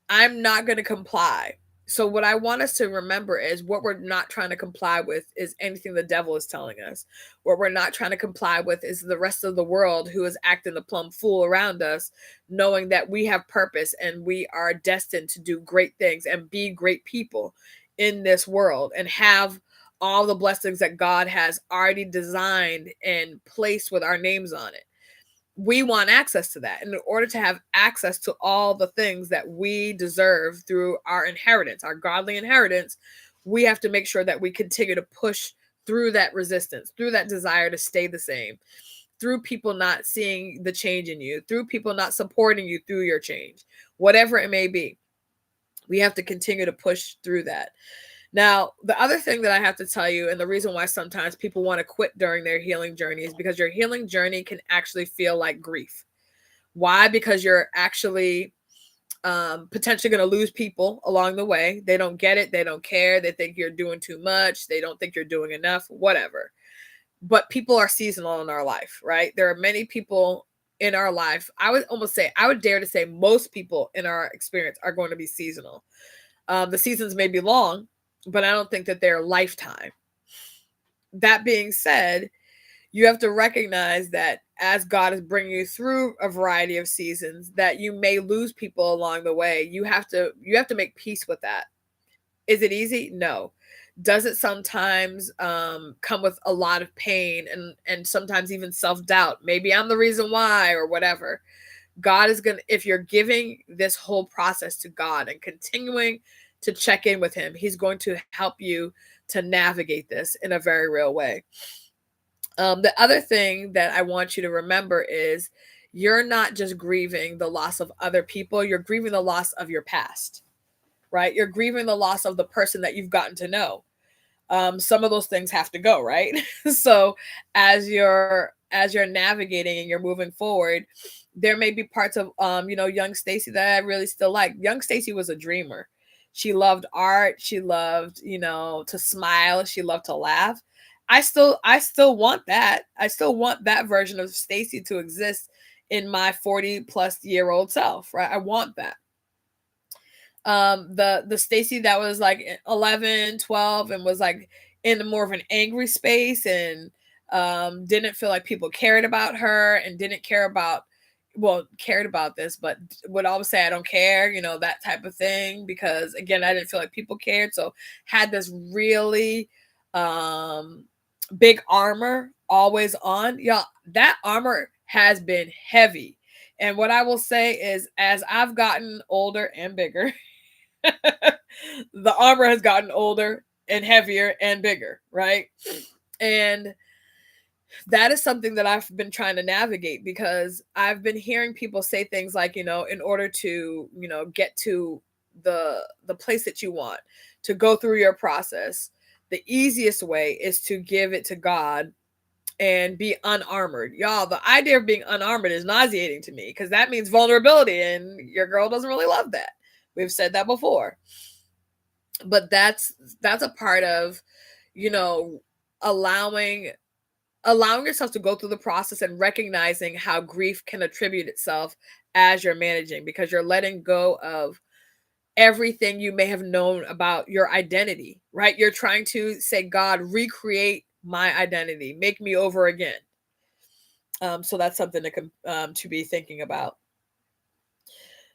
I'm not going to comply. So what I want us to remember is, what we're not trying to comply with is anything the devil is telling us. What we're not trying to comply with is the rest of the world who is acting the plumb fool around us, knowing that we have purpose and we are destined to do great things and be great people in this world and have all the blessings that God has already designed and placed with our names on it. We want access to that. And in order to have access to all the things that we deserve through our inheritance, our godly inheritance, we have to make sure that we continue to push through that resistance, through that desire to stay the same, through people not seeing the change in you, through people not supporting you through your change, whatever it may be. We have to continue to push through that. Now, the other thing that I have to tell you, and the reason why sometimes people want to quit during their healing journey, is because your healing journey can actually feel like grief. Why? Because you're actually potentially going to lose people along the way. They don't get it. They don't care. They think you're doing too much. They don't think you're doing enough, whatever. But people are seasonal in our life, right? There are many people in our life. I would dare to say most people in our experience are going to be seasonal. The seasons may be long, but I don't think that they're lifetime. That being said, you have to recognize that as God is bringing you through a variety of seasons, that you may lose people along the way. You have to make peace with that. Is it easy? No. Does it sometimes come with a lot of pain and sometimes even self-doubt? Maybe I'm the reason why, or whatever. God is going to, if you're giving this whole process to God and continuing to check in with him, he's going to help you to navigate this in a very real way. The other thing that I want you to remember is you're not just grieving the loss of other people, you're grieving the loss of your past, right? You're grieving the loss of the person that you've gotten to know. Some of those things have to go, right? So as you're navigating and you're moving forward, there may be parts of young Stacy that I really still like. Young Stacy was a dreamer. She loved art. She loved, to smile. She loved to laugh. I still want that. I still want that version of Stacy to exist in my 40 plus year old self, right? I want that. The Stacy that was like 11, 12, and was like in more of an angry space, and didn't feel like people cared about her, and didn't care about, well, cared about this, but would always say I don't care, that type of thing, because again, I didn't feel like people cared. So had this really big armor always on. Y'all, that armor has been heavy. And what I will say is, as I've gotten older and bigger, the armor has gotten older and heavier and bigger, right? And that is something that I've been trying to navigate, because I've been hearing people say things like, in order to, get to the place that you want, to go through your process, the easiest way is to give it to God and be unarmored. Y'all, the idea of being unarmored is nauseating to me, because that means vulnerability, and your girl doesn't really love that. We've said that before. But that's a part of, allowing yourself to go through the process, and recognizing how grief can attribute itself as you're managing, because you're letting go of everything you may have known about your identity, right? You're trying to say, God, recreate my identity, make me over again. So that's something to be thinking about.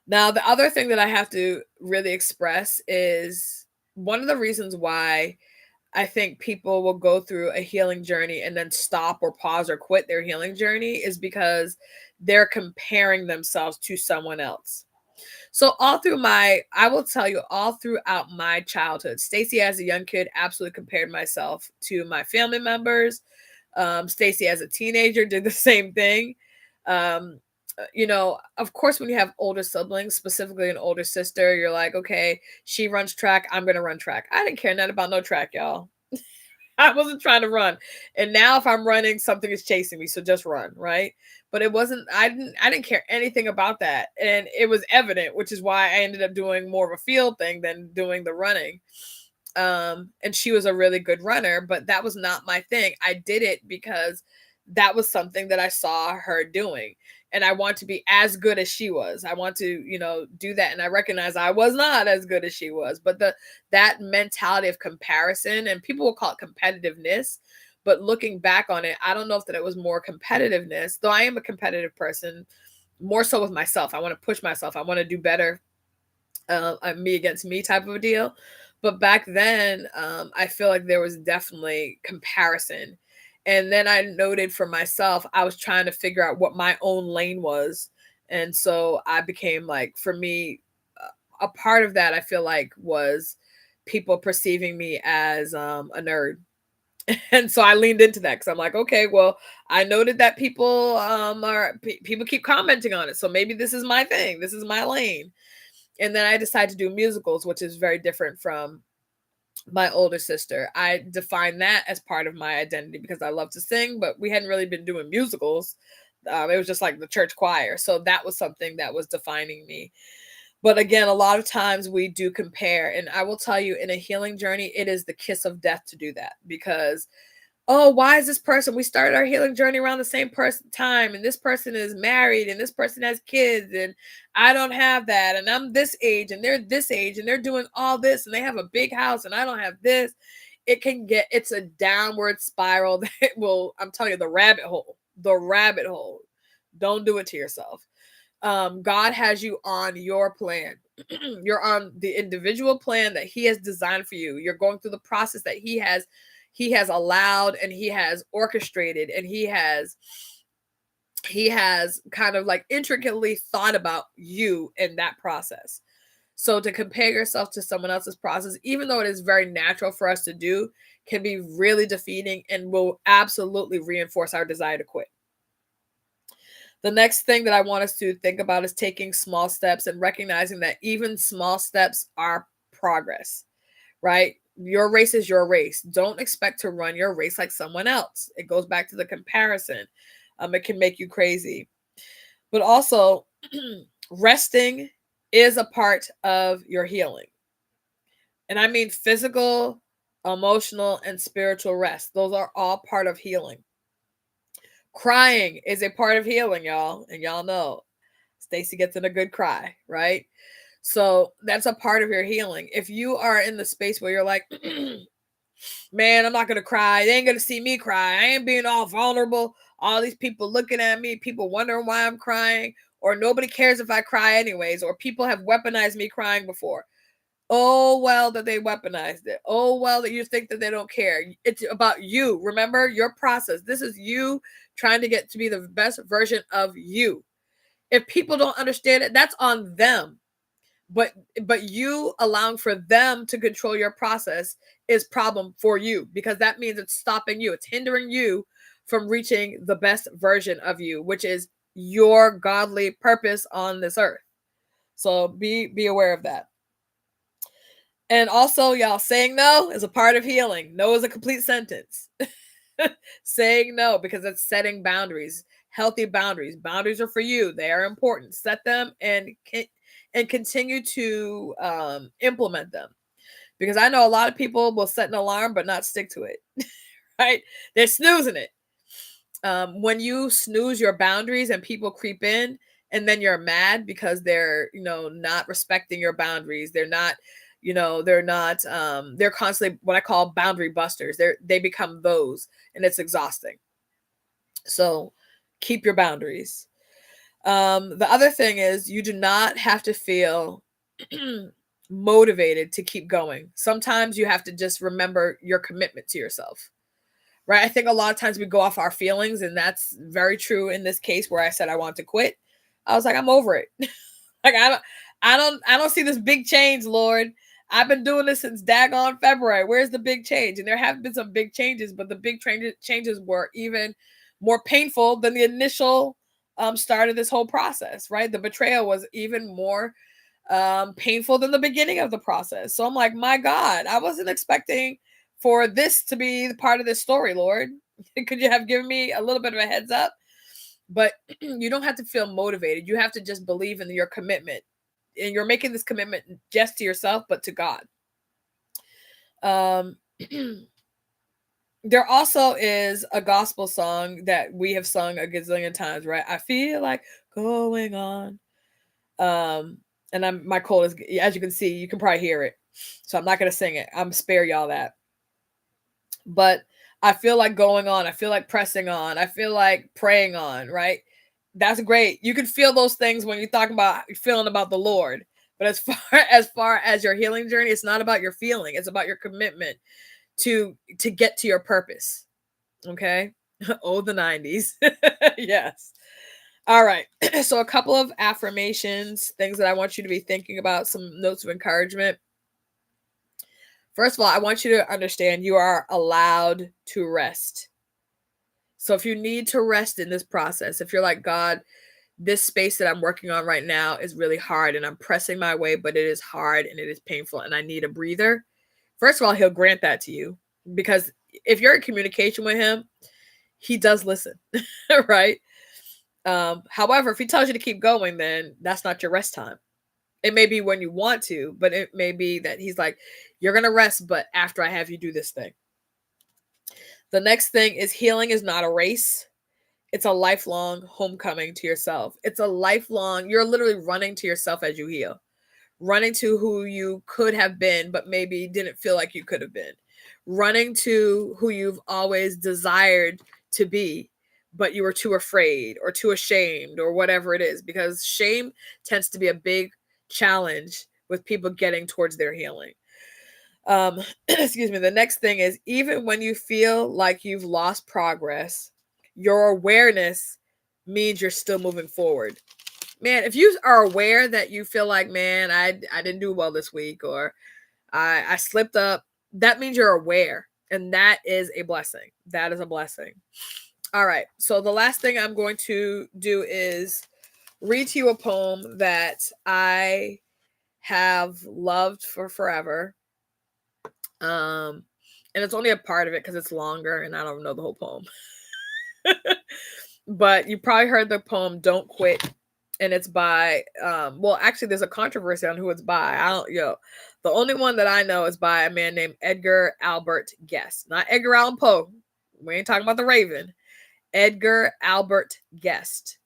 Now, the other thing that I have to really express is, one of the reasons why I think people will go through a healing journey and then stop or pause or quit their healing journey is because they're comparing themselves to someone else. So I will tell you, all throughout my childhood, Stacy as a young kid absolutely compared myself to my family members. Stacy as a teenager did the same thing. Of course, when you have older siblings, specifically an older sister, you're like, okay, she runs track, I'm gonna run track. I didn't care nothing about no track, y'all. I wasn't trying to run. And now if I'm running, something is chasing me, so just run, right? But it wasn't, I didn't care anything about that. And it was evident, which is why I ended up doing more of a field thing than doing the running. And she was a really good runner, but that was not my thing. I did it because that was something that I saw her doing. And I want to be as good as she was. I want to, do that. And I recognize I was not as good as she was. But that mentality of comparison, and people will call it competitiveness, but looking back on it, I don't know if that it was more competitiveness, though I am a competitive person, more so with myself. I want to push myself. I want to do better, me against me type of a deal. But back then, I feel like there was definitely comparison. And then I noted for myself, I was trying to figure out what my own lane was. And so I became like, for me, a part of that I feel like was people perceiving me as a nerd. And so I leaned into that, because I'm like, okay, well, I noted that people keep commenting on it. So maybe this is my thing. This is my lane. And then I decided to do musicals, which is very different from my older sister. I define that as part of my identity because I love to sing, but we hadn't really been doing musicals. It was just like the church choir. So that was something that was defining me. But again, a lot of times we do compare. And I will tell you, in a healing journey, it is the kiss of death to do that, because oh, why is this person? We started our healing journey around the same time, and this person is married, and this person has kids, and I don't have that, and I'm this age, and they're this age, and they're doing all this, and they have a big house, and I don't have this. It's a downward spiral that will, I'm telling you, the rabbit hole. Don't do it to yourself. God has you on your plan. You're on the individual plan that He has designed for you. You're going through the process that He has allowed, and He has orchestrated, and He has kind of like intricately thought about you in that process. So to compare yourself to someone else's process, even though it is very natural for us to do, can be really defeating and will absolutely reinforce our desire to quit. The next thing that I want us to think about is taking small steps and recognizing that even small steps are progress, right? Your race is your race. Don't expect to run your race like someone else. It goes back to the comparison. It can make you crazy. But also, resting is a part of your healing. And I mean physical, emotional, and spiritual rest. Those are all part of healing. Crying is a part of healing, y'all. And y'all know Stacy gets in a good cry, right? So that's a part of your healing. If you are in the space where you're like, man, I'm not going to cry. They ain't going to see me cry. I ain't being all vulnerable. All these people looking at me, people wondering why I'm crying, or nobody cares if I cry anyways, or people have weaponized me crying before. Oh, well, that they weaponized it. Oh, well, that you think that they don't care. It's about you. Remember your process. This is you trying to get to be the best version of you. If people don't understand it, that's on them. But you allowing for them to control your process is problem for you, because that means it's stopping you. It's hindering you from reaching the best version of you, which is your godly purpose on this earth. So be aware of that. And also, y'all, saying no is a part of healing. No is a complete sentence. Saying no, because it's setting boundaries, healthy boundaries. Boundaries are for you. They are important. Set them and continue to implement them. Because I know a lot of people will set an alarm but not stick to it. Right? They're snoozing it. When you snooze your boundaries and people creep in, and then you're mad because they're, not respecting your boundaries. They're not, they're constantly what I call boundary busters. They become those, and it's exhausting. So keep your boundaries. The other thing is, you do not have to feel motivated to keep going. Sometimes you have to just remember your commitment to yourself. Right? I think a lot of times we go off our feelings, and that's very true in this case where I said I want to quit. I was like, I'm over it. Like I don't see this big change, Lord. I've been doing this since daggone February. Where's the big change? And there have been some big changes, but the big changes were even more painful than the initial start of this whole process, right? The betrayal was even more painful than the beginning of the process. So I'm like, my God, I wasn't expecting for this to be part of this story, Lord. Could you have given me a little bit of a heads up? But you don't have to feel motivated. You have to just believe in your commitment. And you're making this commitment just to yourself, but to God. There also is a gospel song that we have sung a gazillion times, right? I feel like going on. And my cold is, as you can see, you can probably hear it. So I'm not going to sing it. I'm spare y'all that. But I feel like going on. I feel like pressing on. I feel like praying on, right? That's great. You can feel those things when you talk about feeling about the Lord. But as far as your healing journey, it's not about your feeling. It's about your commitment to get to your purpose. Okay? Oh, the 90s. Yes. All right. So a couple of affirmations, things that I want you to be thinking about, some notes of encouragement. First of all, I want you to understand you are allowed to rest. So if you need to rest in this process, if you're like, God, this space that I'm working on right now is really hard and I'm pressing my way, but it is hard and it is painful and I need a breather. First of all, he'll grant that to you, because if you're in communication with him, he does listen, right? However, if he tells you to keep going, then that's not your rest time. It may be when you want to, but it may be that he's like, you're going to rest, but after I have you do this thing. The next thing is, healing is not a race. It's a lifelong homecoming to yourself. It's a lifelong, you're literally running to yourself as you heal. Running to who you could have been, but maybe didn't feel like you could have been. Running to who you've always desired to be, but you were too afraid or too ashamed or whatever it is, because shame tends to be a big challenge with people getting towards their healing. Excuse me. The next thing is, even when you feel like you've lost progress, your awareness means you're still moving forward. Man, if you are aware that you feel like, man, I didn't do well this week, or I slipped up, that means you're aware. And that is a blessing. That is a blessing. All right. So the last thing I'm going to do is read to you a poem that I have loved for forever. And it's only a part of it because it's longer and I don't know the whole poem. But you probably heard the poem "Don't Quit," and it's by well, actually there's a controversy on who it's by. The only one that I know is by a man named Edgar Albert Guest, not Edgar Allan Poe. We ain't talking about the Raven. Edgar Albert Guest.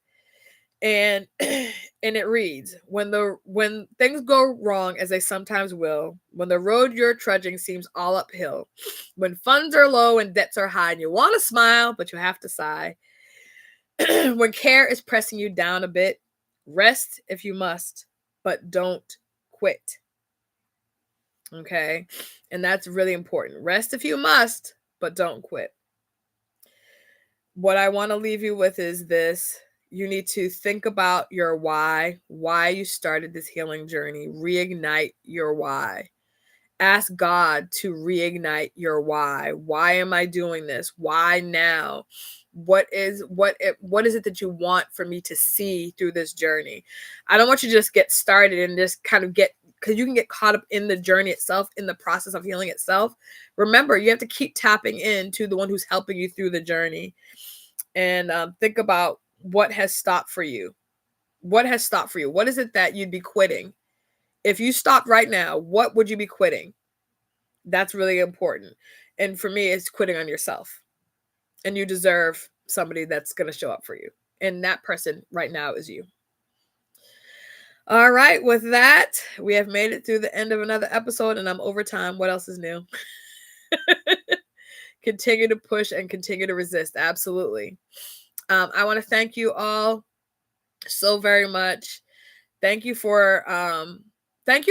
And and it reads, when things go wrong, as they sometimes will, when the road you're trudging seems all uphill, when funds are low and debts are high and you want to smile but you have to sigh, when care is pressing you down a bit, rest if you must, but don't quit. Okay? And that's really important. Rest if you must, but don't quit. What I want to leave you with is this. You need to think about your why you started this healing journey. Reignite your why. Ask God to reignite your why. Why am I doing this? Why now? What is it that you want for me to see through this journey? I don't want you to just get started and just kind of because you can get caught up in the journey itself, in the process of healing itself. Remember, you have to keep tapping into the one who's helping you through the journey. And think about what has stopped for you. What has stopped for you? What is it that you'd be quitting? If you stopped right now, what would you be quitting? That's really important. And for me, it's quitting on yourself. And you deserve somebody that's going to show up for you. And that person right now is you. All right. With that, we have made it through the end of another episode, and I'm over time. What else is new? Continue to push and continue to resist. Absolutely. I want to thank you all so very much. Thank you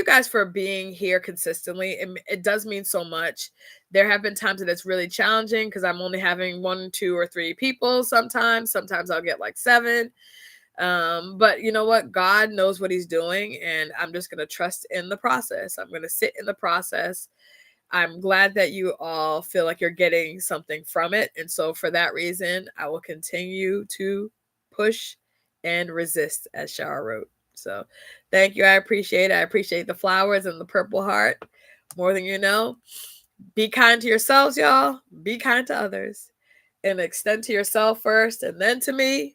guys for being here consistently. It does mean so much. There have been times that it's really challenging because I'm only having 1, 2, or 3 people sometimes. Sometimes I'll get like 7. But you know what? God knows what he's doing, and I'm just going to trust in the process. I'm going to sit in the process. I'm glad that you all feel like you're getting something from it. And so for that reason, I will continue to push and resist, as Shara wrote. So thank you. I appreciate it. I appreciate the flowers and the purple heart more than you know. Be kind to yourselves, y'all. Be kind to others. And extend to yourself first and then to me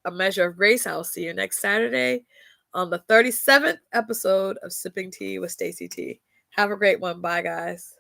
a measure of grace. I will see you next Saturday on the 37th episode of Sipping Tea with Stacey T. Have a great one. Bye, guys.